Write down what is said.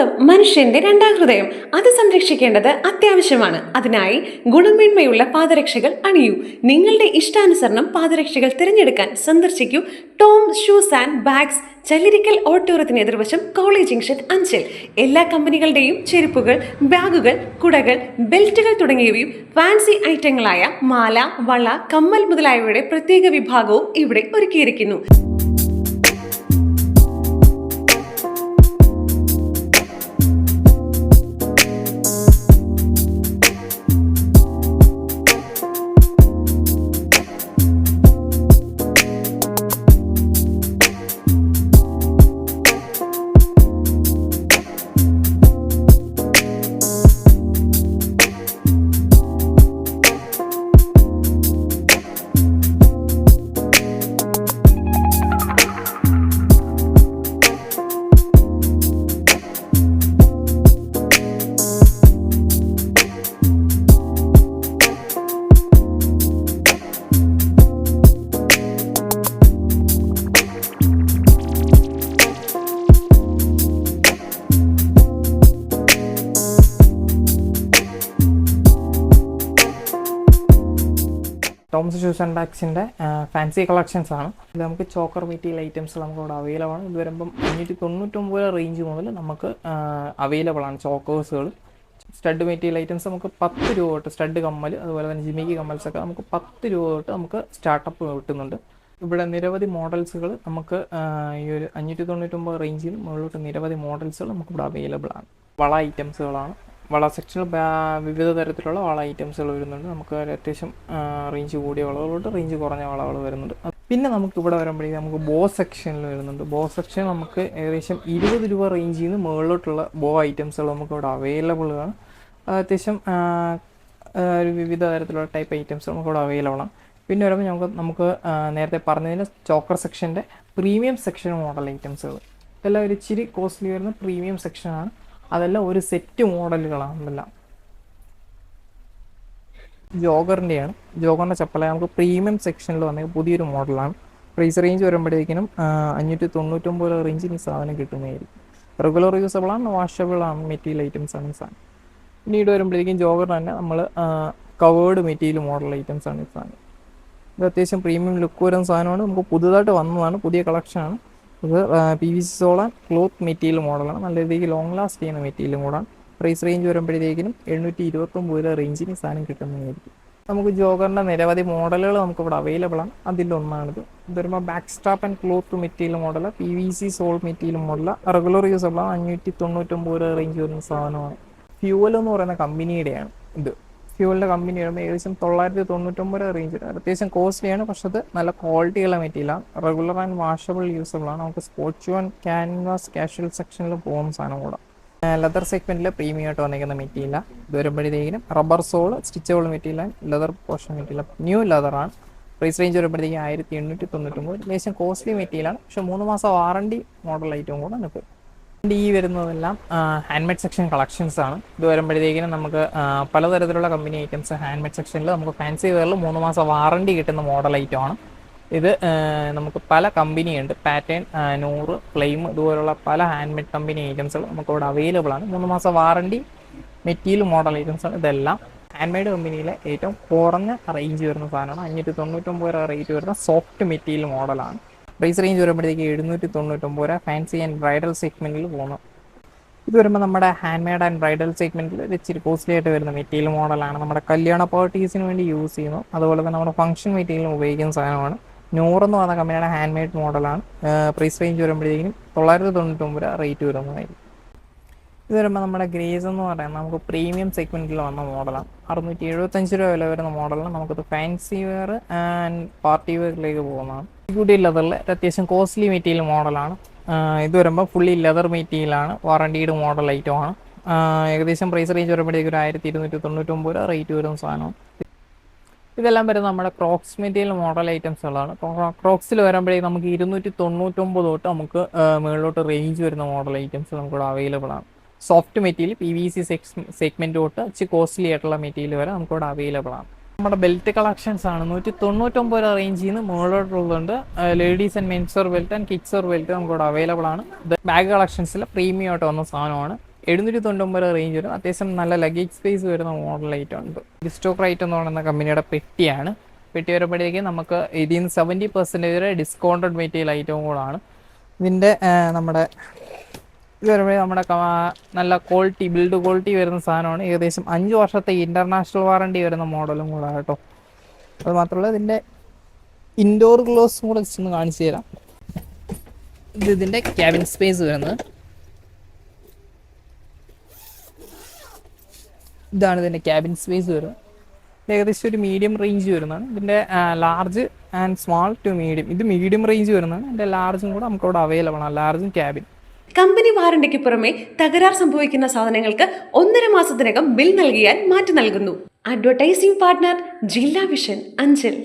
പാദം മനുഷ്യന്റെ രണ്ടാം ഹൃദയം. അത് സംരക്ഷിക്കേണ്ടത് അത്യാവശ്യമാണ്. അതിനായി ഗുണമേന്മയുള്ള പാദരക്ഷകൾ അണിയൂ. നിങ്ങളുടെ ഇഷ്ടാനുസരണം പാദരക്ഷകൾ തിരഞ്ഞെടുക്കാൻ സന്ദർശിക്കൂ ടോം ഷൂസ് ആൻഡ് ബാഗ്സ്, ചല്ലിരിക്കൽ ഓഡിറ്റോറിയത്തിന് എതിർവശം, കോളേജ് ജംഗ്ഷൻ, അഞ്ചൽ. എല്ലാ കമ്പനികളുടെയും ചെരുപ്പുകൾ, ബാഗുകൾ, കുടകൾ, ബെൽറ്റുകൾ തുടങ്ങിയവയും ഫാൻസി ഐറ്റങ്ങളായ മാല, വള, കമ്മൽ മുതലായവയുടെ പ്രത്യേക വിഭാഗവും ഇവിടെ ഒരുക്കിയിരിക്കുന്നു. ടോംസ് ഷൂസ് ആൻഡ് ബാഗ്സിൻ്റെ ഫാൻസി കളക്ഷൻസ് ആണ്. ഇത് നമുക്ക് ചോക്കർ മെറ്റീരിയൽ ഐറ്റംസ് നമുക്ക് ഇവിടെ അവൈലബിൾ ആണ്. ഇത് വരുമ്പം 599 റേഞ്ച് മുതൽ നമുക്ക് അവൈലബിൾ ആണ് ചോക്കേഴ്സുകൾ. സ്റ്റഡ് മെറ്റീരിയൽ ഐറ്റംസ് നമുക്ക് 10 രൂപ തൊട്ട്, സ്റ്റഡ് കമ്മൽ അതുപോലെ തന്നെ ജിമിക്ക് കമ്മൽസൊക്കെ നമുക്ക് 10 രൂപ തൊട്ട് നമുക്ക് സ്റ്റാർട്ടപ്പ് കിട്ടുന്നുണ്ട്. ഇവിടെ നിരവധി മോഡൽസുകൾ നമുക്ക് ഈ ഒരു 599 റേഞ്ചിൽ മുകളിലോട്ട് നിരവധി മോഡൽസുകൾ നമുക്കിവിടെ അവൈലബിൾ ആണ്. വള ഐറ്റംസുകളാണ്. വള സെക്ഷനിൽ വിവിധ തരത്തിലുള്ള വള ഐറ്റംസുകൾ വരുന്നുണ്ട്. നമുക്ക് അത്യാവശ്യം റേഞ്ച് കൂടിയ വളകളോട്ട് റേഞ്ച് കുറഞ്ഞ വളകൾ വരുന്നുണ്ട്. പിന്നെ നമുക്ക് ഇവിടെ വരുമ്പോഴേക്കും നമുക്ക് ബോ സെക്ഷനിൽ വരുന്നുണ്ട്. ബോ സെക്ഷൻ നമുക്ക് ഏകദേശം 20 രൂപ റേഞ്ചിൽ നിന്ന് മുകളിലോട്ടുള്ള ബോ ഐറ്റംസുകൾ നമുക്ക് ഇവിടെ അവൈലബിൾ ആണ്. അത്യാവശ്യം ഒരു വിവിധ തരത്തിലുള്ള ടൈപ്പ് ഐറ്റംസ് നമുക്ക് ഇവിടെ അവൈലബിൾ ആണ്. പിന്നെ വരുമ്പോൾ നമുക്ക് നേരത്തെ പറഞ്ഞതിന് ചോക്കർ സെക്ഷൻ്റെ പ്രീമിയം സെക്ഷൻ മോഡൽ ഐറ്റംസുകൾ ഇതെല്ലാം ഒരു ഇച്ചിരി കോസ്റ്റ്ലി വരുന്ന പ്രീമിയം സെക്ഷനാണ്. അതെല്ലാം ഒരു സെറ്റ് മോഡലുകളാണ്. അതെല്ലാം ജോഗറിൻ്റെയാണ്. ജോഗറിൻ്റെ ചപ്പല നമുക്ക് പ്രീമിയം സെക്ഷനിൽ വന്ന പുതിയൊരു മോഡലാണ്. പ്രൈസ് റേഞ്ച് വരുമ്പോഴേക്കിനും 599 റേഞ്ചിന് ഈ സാധനം കിട്ടുന്നതായിരിക്കും. റെഗുലർ യൂസബിൾ ആണ്, വാഷബിൾ ആണ് മെറ്റീരിയൽ ഐറ്റംസ് ആണ് ഈ സാധനം. പിന്നീട് വരുമ്പോഴേക്കും ജോഗറിന് തന്നെ നമ്മൾ കവേർഡ് മെറ്റീരിയൽ മോഡൽ ഐറ്റംസ് ആണ് ഈ സാധനം. ഇത് അത്യാവശ്യം പ്രീമിയം ലുക്ക് വരുന്ന സാധനമാണ്. നമുക്ക് പുതുതായിട്ട് വന്നതാണ്, പുതിയ കളക്ഷനാണ്. ഇത് PVC സോള ക്ലോത്ത് മെറ്റീരിയൽ മോഡലാണ്. നല്ല രീതിക്ക് ലോങ് ലാസ്റ്റ് ചെയ്യുന്ന മെറ്റീരിയലും കൂടാണ്. പ്രൈസ് റേഞ്ച് വരുമ്പോഴത്തേക്കിനും 729 റേഞ്ചിന് സാധനം കിട്ടുന്നതായിരിക്കും. നമുക്ക് ജോഗറിൻ്റെ നിരവധി മോഡലുകൾ നമുക്കിവിടെ അവൈലബിൾ ആണ്. അതിലൊന്നാണിത്. ഇത് വരുമ്പോൾ back strap and cloth material model, PVC sole material model, regular usable ആണ്. 599 റേഞ്ച് വരുന്ന സാധനമാണ്. ഫ്യൂവൽ എന്ന് പറയുന്ന കമ്പനിയുടെയാണ് ഇത്. ഫ്യൂവലിൻ്റെ കമ്പനി വരുമ്പോൾ ഏകദേശം 999 റേഞ്ച്. അത്യാവശ്യം കോസ്റ്റ്ലിയാണ്, പക്ഷെ അത് നല്ല ക്വാളിറ്റിയുള്ള മെറ്റീരിയലാണ്. റെഗുലർ ആൻഡ് വാഷബിൾ യൂസബിൾ ആണ്. നമുക്ക് sports shoe and canvas casual സെക്ഷനിൽ പോകുന്ന സാധനം കൂടെ. ലെതർ സെഗ്മെൻറ്റിൽ പ്രീമിയം ആയിട്ട് വന്നിരിക്കുന്ന മെറ്റീരിയലാണ്. ഇത് വരുമ്പോഴത്തേക്കിനും റബ്ബർ സോൾ സ്റ്റിച്ചബിൾ മെറ്റീരിയലാണ്. ലെതർ പോർഷൻ മെറ്റീരിയൽ ന്യൂ ലെതറാണ്. പ്രൈസ് റേഞ്ച് വരുമ്പോഴത്തേക്കും 1899. ഏകദേശം കോസ്റ്റ്ലി മെറ്റീരിയലാണ്, പക്ഷേ 3 മാസം വാറണ്ടി മോഡൽ ഐറ്റവും കൂടെ നമുക്ക്. ഈ വരുന്നതെല്ലാം ഹാൻഡ്മെയ്ഡ് സെക്ഷൻ കളക്ഷൻസ് ആണ്. ഇത് വരുമ്പോഴത്തേക്കിനും നമുക്ക് പലതരത്തിലുള്ള കമ്പനി ഐറ്റംസ് ഹാൻഡ്മെയ്ഡ് സെക്ഷനിൽ നമുക്ക് ഫാൻസി വെയറിൽ 3 മാസം വാറണ്ടി കിട്ടുന്ന മോഡൽ ഐറ്റമാണ്. ഇത് നമുക്ക് പല കമ്പനിയുണ്ട്. പാറ്റേൺ, നൂറ്, ഫ്ലെയിം ഇതുപോലുള്ള പല ഹാൻഡ്മെയ്ഡ് കമ്പനി ഐറ്റംസുകൾ നമുക്കിവിടെ അവൈലബിൾ ആണ്. 3 മാസം വാറണ്ടി മെറ്റീരിയൽ മോഡൽ ഐറ്റംസ് ആണ്. ഇതെല്ലാം ഹാൻഡ്മെയ്ഡ് കമ്പനിയിലെ ഏറ്റവും കുറഞ്ഞ റേഞ്ച് വരുന്ന സാധനമാണ്. 599 റേറ്റ് വരുന്ന സോഫ്റ്റ് മെറ്റീരിയൽ മോഡലാണ്. പ്രൈസ് റേഞ്ച് വരുമ്പോഴത്തേക്ക് 799 ഫാൻസി ആൻഡ് ബ്രൈഡൽ സെഗ്മെൻറ്റിൽ പോകുന്നു. ഇത് വരുമ്പോൾ നമ്മുടെ ഹാൻഡ് മെയ്ഡ് ആൻഡ് ബ്രൈഡൽ സെഗ്മെൻറ്റിൽ ഇച്ചിരി കോസ്റ്റ്ലി ആയിട്ട് വരുന്ന മെറ്റീരിയൽ മോഡലാണ്. നമ്മുടെ കല്യാണ പാർട്ടീസിന് വേണ്ടി യൂസ് ചെയ്യുന്നു. അതുപോലെ തന്നെ നമ്മുടെ ഫംഗ്ഷൻ മെറ്റീരിയലും ഉപയോഗിക്കുന്ന സാധനമാണ്. 100 എന്ന് പറഞ്ഞ കമ്പനിയുടെ ഹാൻഡ് മെയ്ഡ് മോഡലാണ്. പ്രൈസ് റേഞ്ച് വരുമ്പോഴത്തേക്കും 999 റേറ്റ് വരുന്നതായിരിക്കും. ഇത് വരുമ്പോൾ നമ്മുടെ ഗ്രേസ് എന്ന് പറയുന്നത് നമുക്ക് പ്രീമിയം സെഗ്മെൻറ്റിൽ വന്ന മോഡലാണ്. 675 രൂപ വില വരുന്ന മോഡലാണ്. നമുക്കത് ഫാൻസി വെയർ ആൻഡ് പാർട്ടി വെയറിലേക്ക് പോകുന്നതാണ്. എക്സിക്യൂട്ടീവ് ലെതറിൽ അത്യാവശ്യം കോസ്റ്റ്ലി മെറ്റീരിയൽ മോഡലാണ്. ഇത് വരുമ്പോൾ ഫുള്ളി ലെതർ മെറ്റീരിയലാണ്. വാറണ്ടീഡ് മോഡൽ ഐറ്റമാണ്. ഏകദേശം പ്രൈസ് റേഞ്ച് വരുമ്പോഴത്തേക്ക് ഒരു 1299 റേറ്റ് വരുന്ന സാധനമാണ്. ഇതെല്ലാം വരുന്നത് നമ്മുടെ ക്രോക്സ് മെറ്റീരിയൽ മോഡൽ ഐറ്റംസുകളാണ്. ക്രോക്സിൽ വരുമ്പോഴേക്കും നമുക്ക് 299 തൊട്ട് നമുക്ക് മുകളിലോട്ട് റേഞ്ച് വരുന്ന മോഡൽ ഐറ്റംസ് നമുക്കിവിടെ അവൈലബിൾ ആണ്. സോഫ്റ്റ് മെറ്റീരിയൽ PVC സെഗ്മെൻറ്റ് തൊട്ട് ഇച്ചിരി കോസ്റ്റ്ലി ആയിട്ടുള്ള മെറ്റീരിയൽ വരെ നമുക്കിവിടെ അവൈലബിൾ ആണ്. നമ്മുടെ ബെൽറ്റ് കളക്ഷൻസ് ആണ്. 199 റേഞ്ചിൽ നിന്ന് മുകളിലോട്ടുള്ളതുണ്ട്. Ladies and men's wear belt and kids wear belt നമുക്കിവിടെ അവൈലബിൾ ആണ്. ബാഗ് കളക്ഷൻസിൽ പ്രീമിയം ആയിട്ട് വന്ന സാധനമാണ്. 799 റേഞ്ച് വരും. അത്യാവശ്യം നല്ല ലഗേജ് സ്പേസ് വരുന്ന മോഡൽ ഐറ്റം ഉണ്ട്. ഡിസ്റ്റോക്ക് റൈറ്റ് എന്ന് പറയുന്ന കമ്പനിയുടെ പെട്ടിയാണ്. പെട്ടി വരുമ്പോഴേക്കും നമുക്ക് ഇതിൽ നിന്ന് 70% വരെ ഡിസ്കൗണ്ടഡ് മെറ്റീരിയൽ ഐറ്റവും കൂടാണ്. ഇതിൻ്റെ നമ്മുടെ ഇത് വരുമ്പോൾ നമ്മുടെ നല്ല ക്വാളിറ്റി ബിൽഡ് ക്വാളിറ്റി വരുന്ന സാധനമാണ്. ഏകദേശം 5 വർഷത്തെ ഇൻ്റർനാഷണൽ വാറണ്ടി വരുന്ന മോഡലും കൂടാണ് കേട്ടോ. അത് മാത്രമല്ല ഇതിൻ്റെ ഇൻഡോർ ഗ്ലോസും കൂടെ ജസ്റ്റ് ഒന്ന് കാണിച്ചു തരാം. ഇതിൻ്റെ ക്യാബിൻ സ്പേസ് വരുന്നത് ഇതാണ്. ഇതിൻ്റെ ക്യാബിൻ സ്പേസ് വരുന്നത് ഏകദേശം ഒരു മീഡിയം റേഞ്ച് വരുന്നതാണ്. ഇതിൻ്റെ large and small to medium, ഇത് മീഡിയം റേഞ്ച് വരുന്നതാണ്. ഇതിൻ്റെ ലാർജും കൂടെ നമുക്ക് ഇവിടെ അവൈലബിൾ ആണ്, ലാർജും ക്യാബിൻ. കമ്പനി വാറണ്ടിക്ക് പുറമെ തകരാർ സംഭവിക്കുന്ന സാധനങ്ങൾക്ക് 1.5 മാസത്തിനകം ബിൽ നൽകിയാൽ മാറ്റി നൽകുന്നു. അഡ്വർടൈസിംഗ് പാർട്ട്ണർ ജില്ലാ വിഷൻ, അഞ്ചൽ.